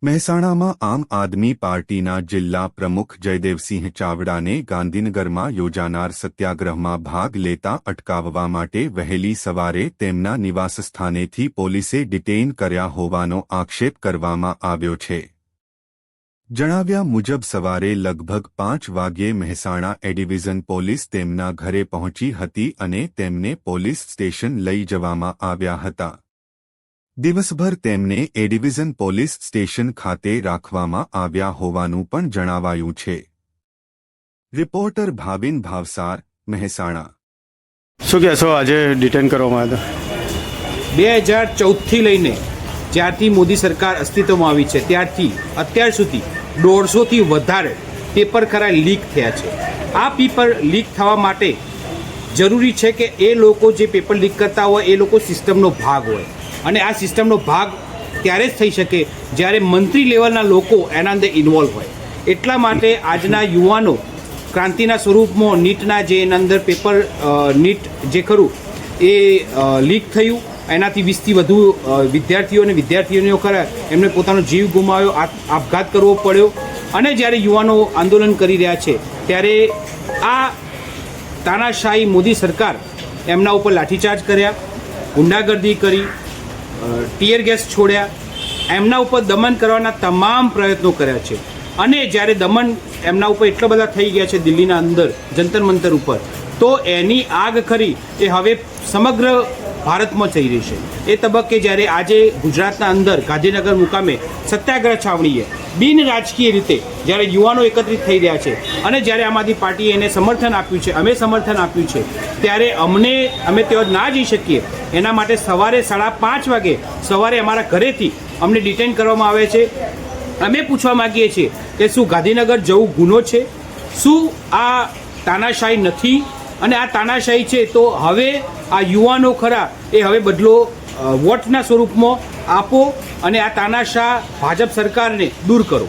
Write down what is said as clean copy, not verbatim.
મહેસાણામાં આમ આદમી પાર્ટીના જિલ્લા પ્રમુખ જયદેવસિંહ ચાવડાને ગાંધીનગરમાં યોજાનાર સત્યાગ્રહમાં ભાગ લેતા અટકાવવા માટે વહેલી સવારે તેમના નિવાસસ્થાનેથી પોલીસે ડિટેઇન કર્યા હોવાનો આક્ષેપ કરવામાં આવ્યો છે। જણાવ્યા મુજબ સવારે લગભગ 5 વાગ્યે મહેસાણા એ ડિવિઝન પોલીસ તેમના ઘરે પહોંચી હતી અને તેમને પોલીસ સ્ટેશન લઈ જવામાં આવ્યા હતા। દિવસભર તેમને એ ડિવિઝન પોલીસ સ્ટેશન ખાતે રાખવામાં આવ્યા હોવાનું પણ જણાવાયું છે। રિપોર્ટર ભાવિન ભાવસાર, મહેસાણા। શું કહેશો, આજે ડિટેન કરવામાં આવ્યા? 2014થી લઈને જ્યારથી મોદી સરકાર અસ્તિત્વમાં આવી છે ત્યારથી અત્યાર સુધી 150થી વધારે પેપર ખરા લીક થયા છે। આ પેપર લીક થવા માટે જરૂરી છે કે એ લોકો જે પેપર લીક કરતા હોય એ લોકો સિસ્ટમનો ભાગ હોય, અને આ સિસ્ટમનો ભાગ ત્યારે જ થઈ શકે જ્યારે મંત્રી લેવલના લોકો એના અંદર ઇન્વોલ્વ હોય। એટલા માટે આજના યુવાનો ક્રાંતિના સ્વરૂપમાં નીટના જે એના અંદર પેપર નીટ જે ખરું એ લીક થયું, એનાથી 20થી વધુ વિદ્યાર્થીઓ અને વિદ્યાર્થીનીઓ ખરા એમને પોતાનો જીવ ગુમાવ્યો, આપઘાત કરવો પડ્યો। અને જ્યારે યુવાનો આંદોલન કરી રહ્યા છે ત્યારે આ તાનાશાહી મોદી સરકાર એમના ઉપર લાઠીચાર્જ કર્યા, ગુંડાગર્દી કરી, ટીયર ગેસ છોડ્યા, એમના ઉપર દમન કરવાના તમામ પ્રયત્નો કર્યા છે। અને જ્યારે દમન એમના ઉપર એટલા બધા થઈ ગયા છે દિલ્હીના અંદર જંતર મંતર ઉપર, તો એની આગ ખરી એ હવે સમગ્ર ભારતમાં થઈ રહી છે। એ તબક્કે જ્યારે આજે ગુજરાતના અંદર ગાંધીનગર મુકામે સત્યાગ્રહ છાવણીએ બિન રાજકીય રીતે જ્યારે યુવાનો એકત્રિત થઈ રહ્યા છે અને જ્યારે આમ આદમી પાર્ટીએ એને સમર્થન આપ્યું છે, અમે સમર્થન આપ્યું છે, ત્યારે અમે ત્યાં ના જઈ શકીએ એના માટે સવારે 5:30 વાગે સવારે અમારા ઘરેથી અમને ડિટેન કરવામાં આવે છે। અમે પૂછવા માગીએ છીએ કે શું ગાંધીનગર જવું ગુનો છે? શું આ તાનાશાહી નથી? અને આ તાનાશાહી છે તો હવે આ યુવાનો ખરા એ હવે બદલો વોટના સ્વરૂપમાં આપો અને આ તાનાશાહ ભાજપ સરકારને દૂર કરો।